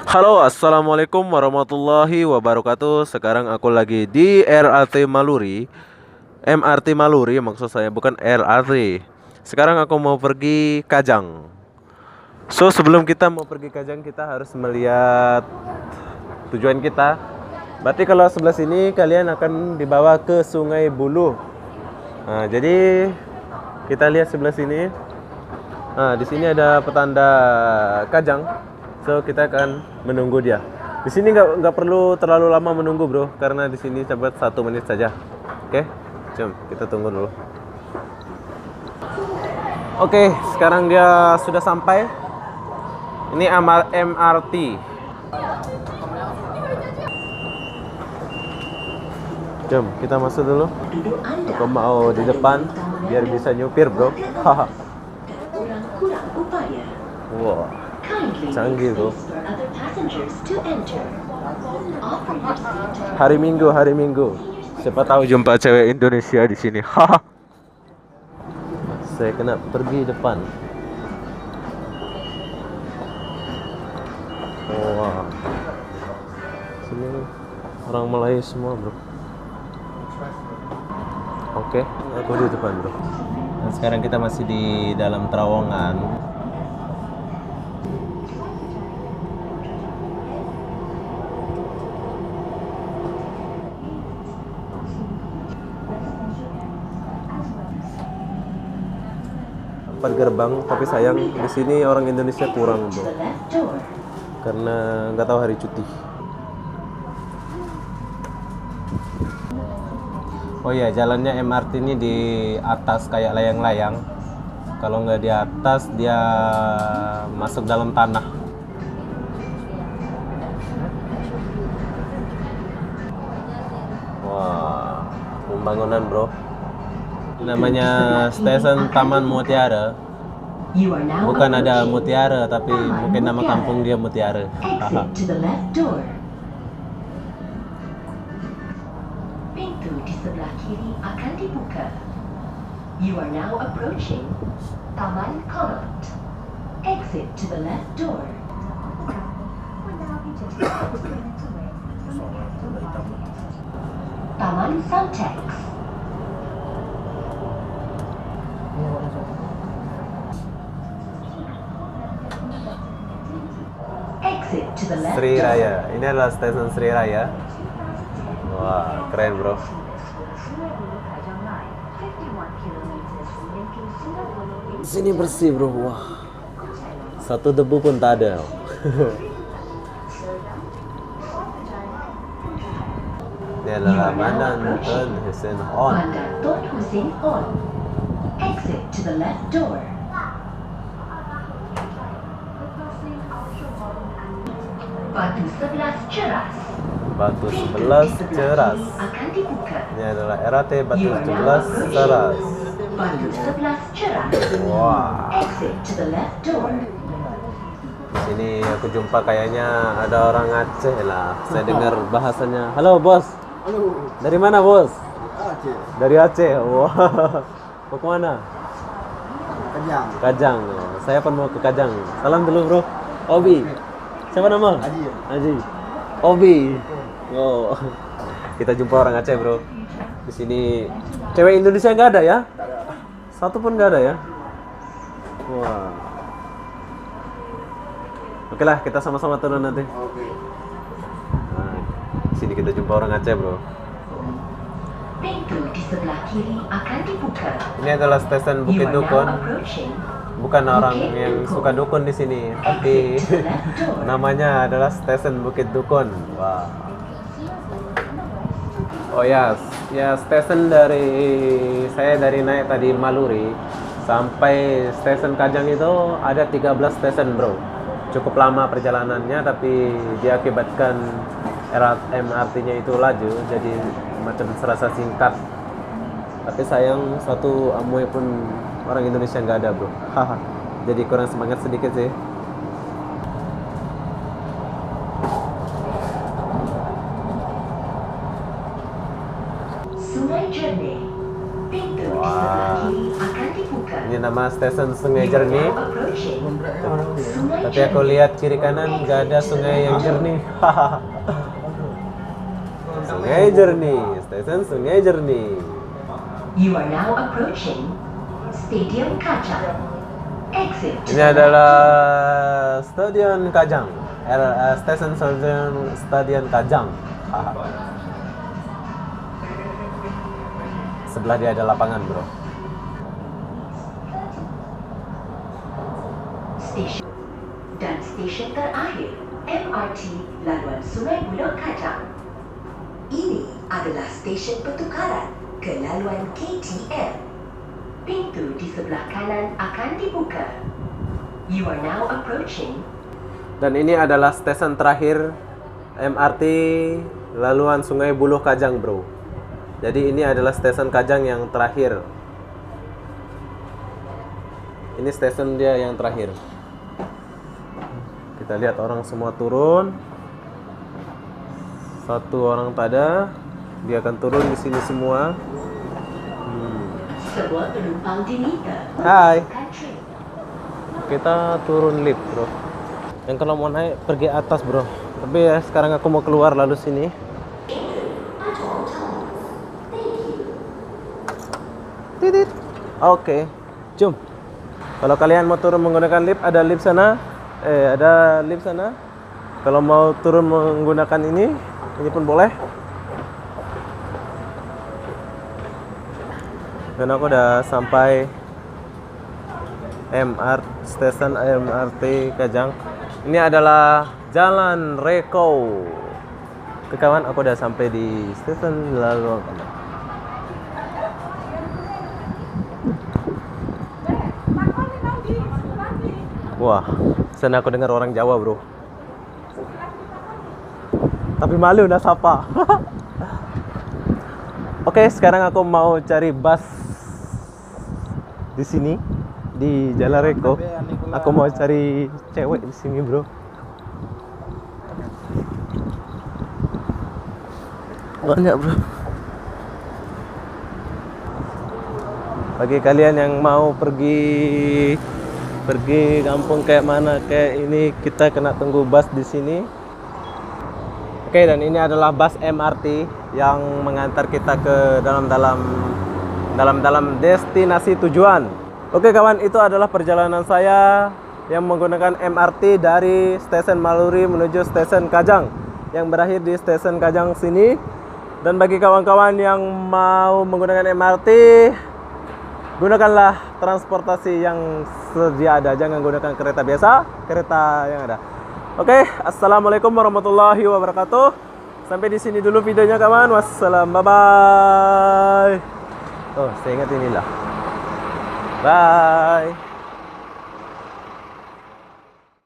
Halo, assalamualaikum warahmatullahi wabarakatuh. Sekarang aku lagi di RAT Maluri, MRT Maluri maksud saya, bukan LRT. Sekarang aku mau pergi Kajang. So, sebelum kita mau pergi Kajang, kita harus melihat tujuan kita. Berarti kalau sebelah sini kalian akan dibawa ke Sungai Buluh. Nah, jadi kita lihat sebelah sini. Nah, di sini ada petanda Kajang. So kita akan menunggu dia. Di sini nggak perlu terlalu lama menunggu bro, karena di sini cepat 1 menit saja. Oke, jom kita tunggu dulu. Oke, sekarang dia sudah sampai. Ini MRT. Jom kita masuk dulu. Aku mau di depan biar bisa nyupir bro. Haha. Wow, canggih bro. Hari Minggu. Siapa tahu jumpa cewek Indonesia di sini. Haha. Saya kena pergi depan. Wah. Sini orang Melayu semua, bro. Oke, aku di depan, bro. Dan sekarang kita masih di dalam terowongan. Empat gerbang, tapi sayang di sini orang Indonesia kurang bro, karena nggak tahu hari cuti. Oh iya, jalannya MRT ini di atas kayak layang-layang. Kalau nggak di atas dia masuk dalam tanah. Wah, pembangunan bro. Namanya stasiun Taman Mutiara. Bukan ada mutiara, tapi mungkin nama kampung dia Mutiara. Pintu di sebelah kiri akan dibuka. You are now approaching Taman Connaught. Exit to the left door. Taman Suntex. Exit to the left Sri door. Raya. Ini adalah stasiun Sri Raya. Wah, keren bro. Sini bersih bro. Wah, satu debu pun tak ada. Ini adalah Mandan Tun Hussein On. Mandan Tun Hussein On. Exit to the left door. Batu 11 Ceras. Batu 11 Ceras. Akan dibuka. Ini adalah RAT Batu 11 Ceras. Batu 11 Ceras. Wah. Exit to the left door. Di sini aku jumpa kayaknya ada orang Aceh lah. Saya dengar bahasanya. Halo bos. Halo, Dari mana bos? Aceh, Dari Aceh. Wah. Mau kemana? Kajang, Kajang. Saya pun mau ke Kajang. Salam dulu bro. Obi. Siapa nama? Haji. Haji. Obi. Oh. Kita jumpa orang Aceh bro. Di sini cewek Indonesia nggak ada ya? Satu pun nggak ada ya? Wah. Oke lah, kita sama-sama turun nanti. Oke. Nah, di sini kita jumpa orang Aceh bro. Pintu di sebelah kiri akan dibuka. Ini adalah stasiun You Bukit are Dukun. now approaching Bukan orang yang suka dukun di sini, tapi namanya adalah stasiun Bukit Dukun. Wah. Oh ya, ya stasiun saya dari naik tadi Maluri sampai stasiun Kajang itu ada 13 stasiun bro. Cukup lama perjalanannya, tapi diakibatkan MRT-nya itu laju, jadi macam serasa singkat. Tapi sayang satu Amoy pun orang Indonesia nggak ada bro. Haha. Jadi kurang semangat sedikit sih. Sungai Jernih. Pintu di sebelah Wah. kiri akan dibuka. Ini nama stasiun Sungai Jernih. approaching Sungai Tapi aku Jernih. lihat kiri kanan gak ada sungai yang jernih. Sungai Jernih, stasiun Sungai Jernih. You are now approaching Stadium Kacang. Exit to Ini the adalah Stadion Kajang. Stadion Kajang. Sebelah dia ada lapangan, bro. Stasiun dan stesen terakhir MRT laluan Sungai Buloh Kacang. Ini adalah stesen pertukaran ke laluan KTM. Pintu di sebelah kanan akan dibuka. You are now approaching Dan ini adalah stesen terakhir MRT laluan Sungai Buloh Kajang, bro. Jadi ini adalah stesen Kajang yang terakhir. Ini stesen dia yang terakhir. Kita lihat orang semua turun. Satu orang tada, dia akan turun di sini semua. sebuah penumpang diminta Hai. masukkan train. Kita turun lift, bro. Yang kalau mau naik pergi atas, bro. Tapi ya sekarang aku mau keluar lalu sini. Titit. Oke. Jom. Kalau kalian mau turun menggunakan lift, ada lift sana. Ada lift sana. Kalau mau turun menggunakan ini pun boleh. Dan aku udah sampai stasiun MRT Kajang. Ini adalah Jalan Reko. Oke kawan, aku udah sampai di stasiun lalu. Wah, sana aku dengar orang Jawa, bro. Tapi malu udah sapa. Oke, sekarang aku mau cari bus di sini di Jalan Reko. Aku mau cari cewek di sini, bro. Banyak, bro. Bagi kalian yang mau pergi kampung kayak mana kayak ini, kita kena tunggu bus di sini. Oke, dan ini adalah bus MRT yang mengantar kita ke dalam destinasi tujuan. Oke kawan, itu adalah perjalanan saya yang menggunakan MRT dari stasiun Maluri menuju stasiun Kajang yang berakhir di stasiun Kajang sini. Dan bagi kawan-kawan yang mau menggunakan MRT, gunakanlah transportasi yang sedia ada, jangan gunakan kereta biasa, kereta yang ada. Oke, assalamualaikum warahmatullahi wabarakatuh. Sampai di sini dulu videonya kawan. Wassalam, bye bye. Oh, saya ingat inilah. Bye.